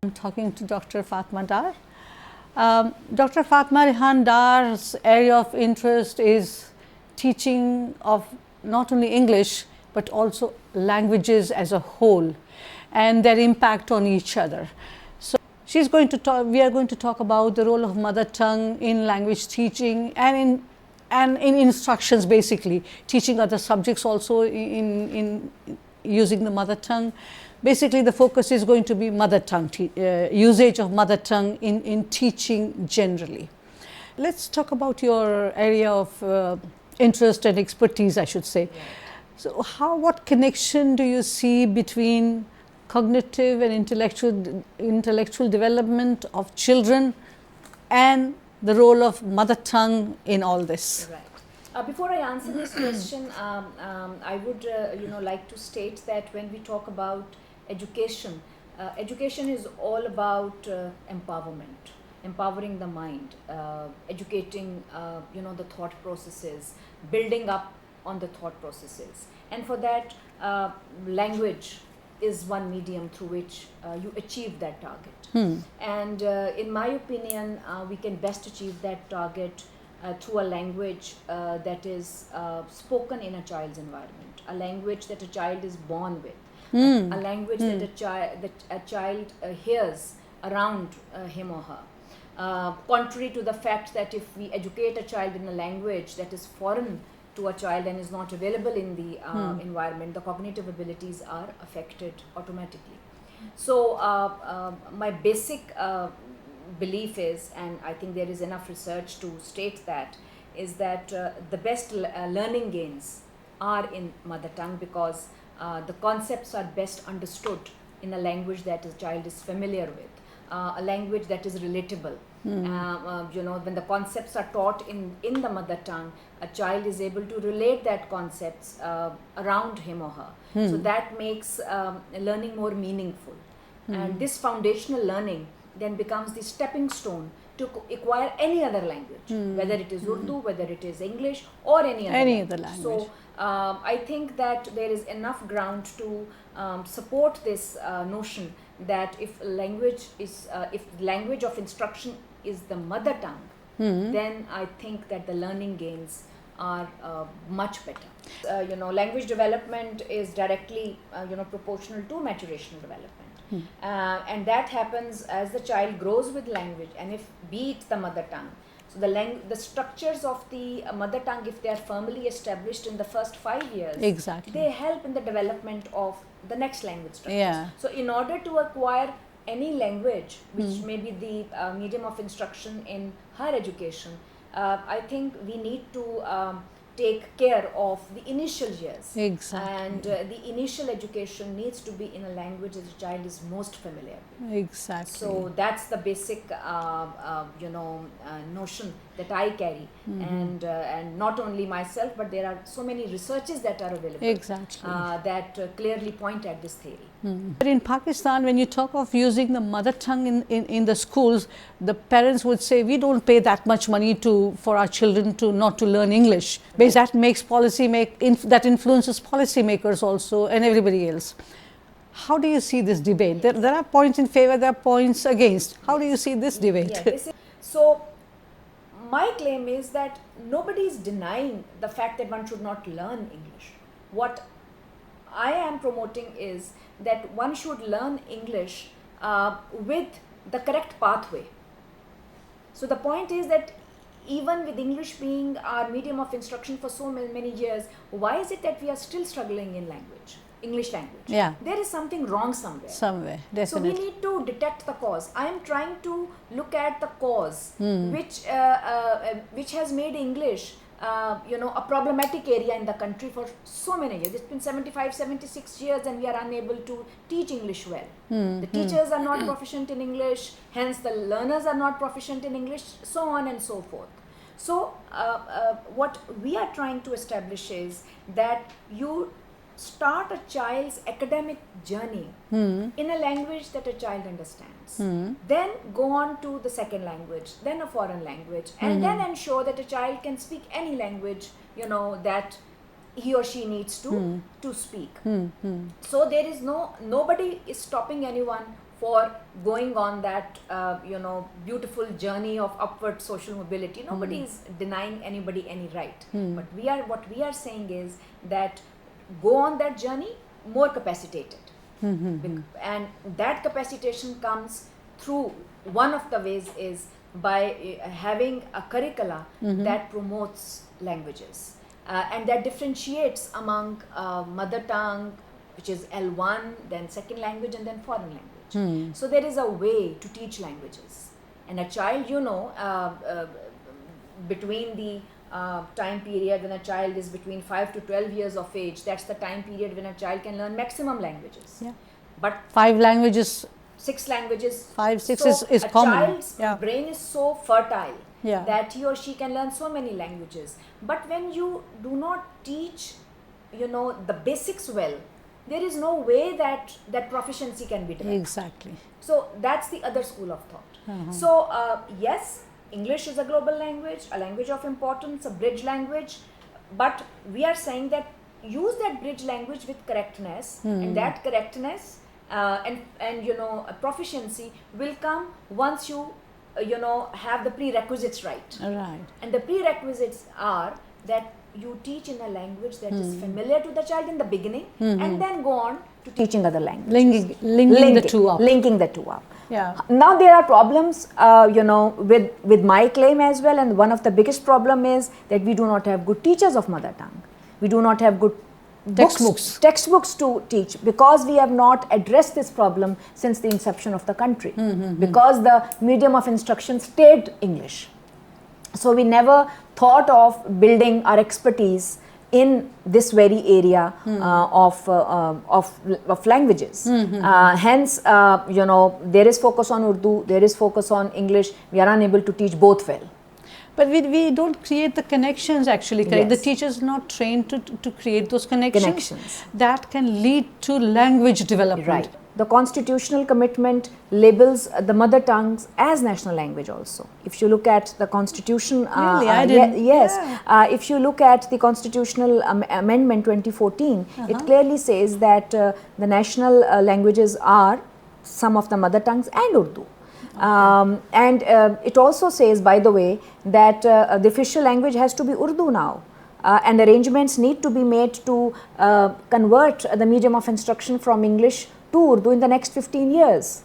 I'm talking to Dr. Fatima Dar. Dr. Fatima Rehan Dar's area of interest is teaching of not only English but also languages as a whole and their impact on each other. So she's going to talk, we are going to talk about the role of mother tongue in language teaching and in instructions, basically teaching other subjects also in using the mother tongue. Basically, the focus is going to be mother tongue, usage of mother tongue in teaching generally. Let's talk about your area of interest and expertise, I should say. So what connection do you see between cognitive and intellectual development of children and the role of mother tongue in all this? Right. Before I answer this question, I would like to state that when we talk about education, education is all about empowerment, empowering the mind, educating the thought processes, building up on the thought processes, and for that language is one medium through which you achieve that target. And in my opinion, we can best achieve that target through a language that is spoken in a child's environment, a language that a child is born with, a language that a child hears around him or her. Contrary to the fact that if we educate a child in a language that is foreign to a child and is not available in the environment, the cognitive abilities are affected automatically. So my basic belief is, and I think there is enough research to state that, is that the best learning gains are in mother tongue, because the concepts are best understood in a language that a child is familiar with, a language that is relatable. When the concepts are taught in the mother tongue, a child is able to relate that concepts around him or her. So that makes learning more meaningful. And this foundational learning then becomes the stepping stone to acquire any other language, whether it is Urdu, whether it is English, or any other language. So I think that there is enough ground to support this notion that if language of instruction is the mother tongue, then I think that the learning gains are much better. Language development is directly proportional to maturational development. And that happens as the child grows with language, and if be it the mother tongue. So the structures of the mother tongue, if they are firmly established in the first 5 years, exactly, they help in the development of the next language structures. Yeah. So in order to acquire any language, which may be the medium of instruction in higher education, I think we need to take care of the initial years. Exactly. And the initial education needs to be in a language that the child is most familiar with. Exactly. So that's the basic notion that I carry. And not only myself, but there are so many researches that are available. Exactly. That clearly point at this theory. But in Pakistan, when you talk of using the mother tongue in the schools, the parents would say, we don't pay that much money for our children not to learn English, because that makes that influences policymakers also and everybody else. How do you see this debate? There are points in favor, there are points against. How do you see this debate? Yeah, so my claim is that nobody is denying the fact that one should not learn English. What I am promoting is that one should learn English with the correct pathway. So the point is that even with English being our medium of instruction for so many years, why is it that we are still struggling in English language? Yeah. There is something wrong somewhere. Somewhere, definitely. So we need to detect the cause. I am trying to look at the cause, which has made English a problematic area in the country for so many years. It's been 76 years and we are unable to teach English well. The teachers are not proficient in English, hence the learners are not proficient in English, so on and so forth. So what we are trying to establish is that you start a child's academic journey in a language that a child understands. Then go on to the second language, then a foreign language, and then ensure that a child can speak any language, that he or she needs to speak. So there is nobody is stopping anyone for going on that beautiful journey of upward social mobility. Nobody is denying anybody any right, but what we are saying is that go on that journey more capacitated, and that capacitation comes through, one of the ways is by having a curricula that promotes languages and that differentiates among mother tongue, which is L1, then second language, and then foreign language. So there is a way to teach languages, and a child, between the time period when a child is between 5 to 12 years of age, that's the time period when a child can learn maximum languages. Yeah. But 5 languages, 6 languages, 5, 6 so is a common. child's brain is so fertile Yeah. that he or she can learn so many languages. But when you do not teach, the basics well, there is no way that proficiency can be developed. Exactly. So that's the other school of thought. So yes, English is a global language, a language of importance, a bridge language, but we are saying that use that bridge language with correctness, and that correctness and proficiency will come once you have the prerequisites right. Right. And the prerequisites are that you teach in a language that is familiar to the child in the beginning, and then go on to teaching other languages. Linking the two up. Linking the two up. Yeah. Now there are problems, with my claim as well, and one of the biggest problem is that we do not have good teachers of mother tongue. We do not have good textbooks to teach, because we have not addressed this problem since the inception of the country, because the medium of instruction stayed English. So we never thought of building our expertise in this very area of languages. Hence, there is focus on Urdu, there is focus on English. We are unable to teach both well. But we don't create the connections actually, correct? Yes. The teachers are not trained to create those connections that can lead to language development. Right. The constitutional commitment labels the mother tongues as national language also. If you look at the constitution, Really? I didn't. yes. If you look at the constitutional amendment 2014, it clearly says that the national languages are some of the mother tongues and Urdu. And it also says, by the way, that the official language has to be Urdu now, and arrangements need to be made to convert the medium of instruction from English to Urdu in the next 15 years.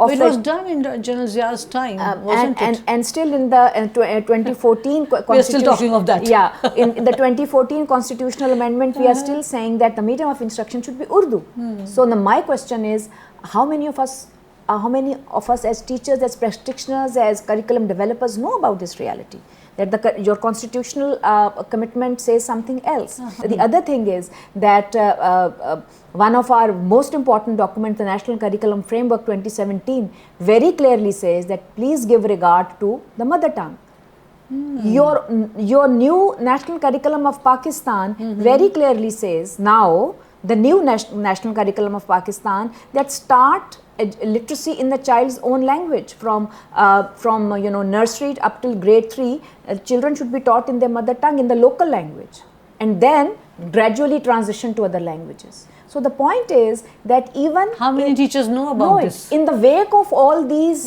It was done in General Zia's time, wasn't it? And still in the 2014 we are still talking of that. Yeah, in the 2014 constitutional amendment, we are still saying that the medium of instruction should be Urdu. So my question is, how many of us as teachers, as practitioners, as curriculum developers know about this reality? That your constitutional commitment says something else. The other thing is that one of our most important documents, the National Curriculum Framework 2017, very clearly says that please give regard to the mother tongue. Your new National Curriculum of Pakistan very clearly says now, the new national curriculum of Pakistan, that start literacy in the child's own language from nursery up till grade 3. Children should be taught in their mother tongue, in the local language, and then gradually transition to other languages. So the point is that even how many teachers know about this? In the wake of all these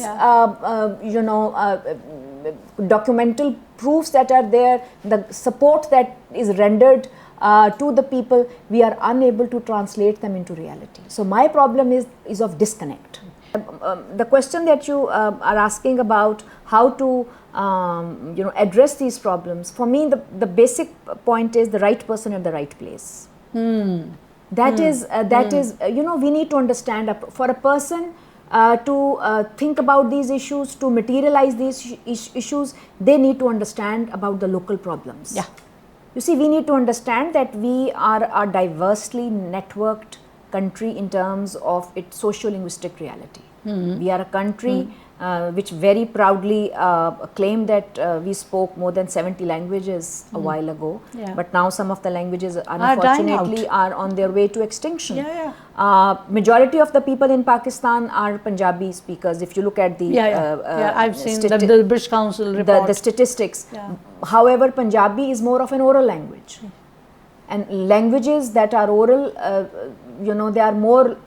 documental proofs that are there, the support that is rendered to the people, we are unable to translate them into reality. So my problem is of disconnect. The question that you are asking about how to address these problems, for me the basic point is the right person at the right place. That is we need to understand, for a person to think about these issues, to materialize these issues, they need to understand about the local problems. Yeah. You see, we need to understand that we are a diversely networked country in terms of its socio-linguistic reality. We are a country which very proudly claimed that we spoke more than 70 languages a while ago, but now some of the languages unfortunately are on their way to extinction. Majority of the people in Pakistan are Punjabi speakers. If you look at the I've seen the British Council report, the statistics. However, Punjabi is more of an oral language, and languages that are oral, they are more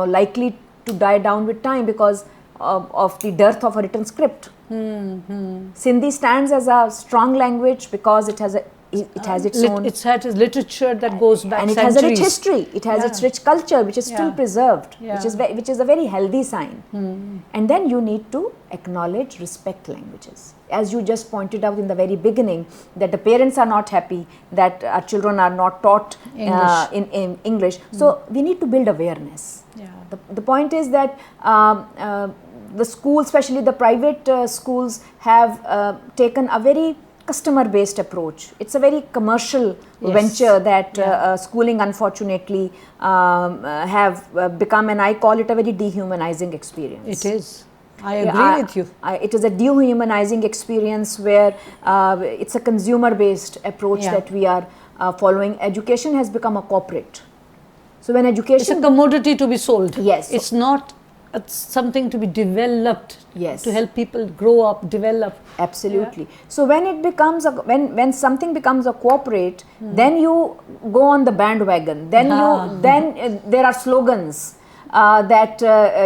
likely to die down with time because of the dearth of a written script. Sindhi stands as a strong language because it has its own. It has literature that goes back and it centuries. has a rich history. It has its rich culture, which is still preserved, Yeah. which is a very healthy sign. And then you need to acknowledge, respect languages. As you just pointed out in the very beginning, that the parents are not happy that our children are not taught in English. So we need to build awareness. Yeah. The point is that the schools, especially the private schools, have taken a very customer-based approach. It's a very commercial venture that schooling, unfortunately, have become, and I call it a very dehumanizing experience. It is. I agree with you. It is a dehumanizing experience where it's a consumer-based approach that we are following. Education has become a corporate. So when education... It's a commodity to be sold. Yes. It's not something to be developed, yes, to help people grow up, develop. Absolutely. So when it becomes when something becomes a corporate, then you go on the bandwagon. Then there are slogans that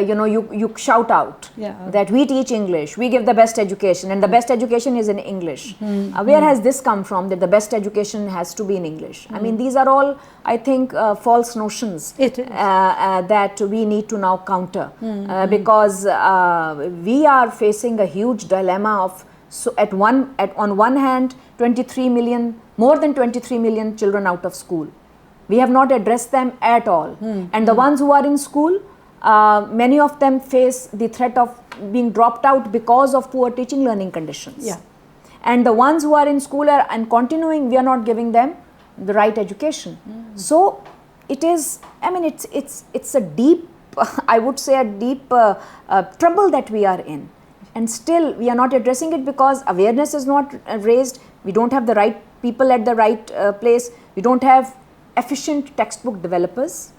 you shout out that we teach English, we give the best education, and the best education is in English. Where has this come from, that the best education has to be in English? I mean, these are all, I think, false notions that we need to now counter, because we are facing a huge dilemma of, on one hand, 23 million, more than 23 million children out of school. We have not addressed them at all. And the ones who are in school, many of them face the threat of being dropped out because of poor teaching learning conditions. Yeah. And the ones who are in school and continuing, we are not giving them the right education. So it is, I mean, it's a deep, I would say a deep trouble that we are in. And still we are not addressing it because awareness is not raised. We don't have the right people at the right place. We don't have efficient textbook developers.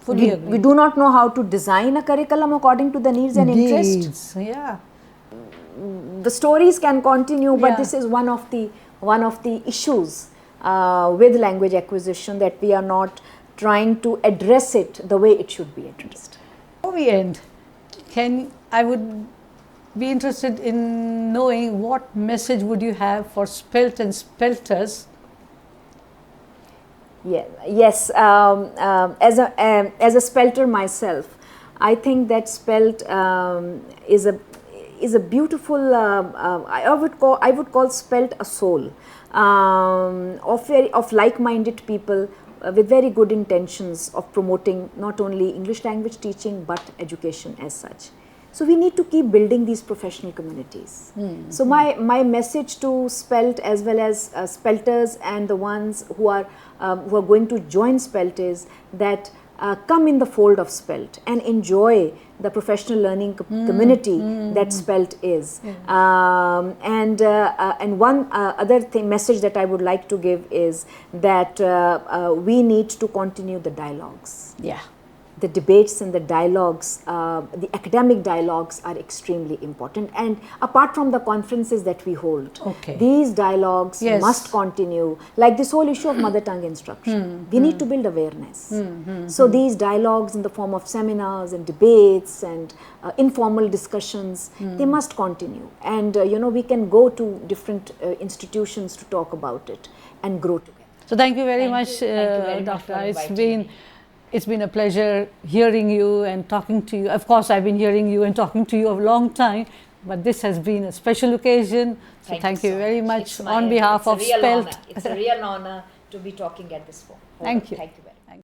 We do not know how to design a curriculum according to the needs and interests. Yeah. The stories can continue, but this is one of the issues with language acquisition, that we are not trying to address it the way it should be addressed. Before we end, I would be interested in knowing what message would you have for SPELT and SPELTers. Yes, as a SPELTer myself, I think that SPELT is a beautiful, I would call SPELT a soul of like-minded people with very good intentions of promoting not only English language teaching but education as such. So we need to keep building these professional communities. So my message to SPELT as well as SPELTers and the ones who are going to join SPELT is that come in the fold of SPELT and enjoy the professional learning community that SPELT is. And one other message that I would like to give is that we need to continue the dialogues. Yeah. The debates and the dialogues, the academic dialogues are extremely important. And apart from the conferences that we hold, these dialogues must continue. Like this whole issue of mother tongue instruction, we need to build awareness. So these dialogues in the form of seminars and debates and informal discussions, they must continue. And we can go to different institutions to talk about it and grow together. So thank you very much, Doctor. It's been a pleasure hearing you and talking to you. Of course, I've been hearing you and talking to you a long time, but this has been a special occasion. So thank you very much on behalf of SPELT. It's a real honor to be talking at this forum. Thank you. Thank you very much.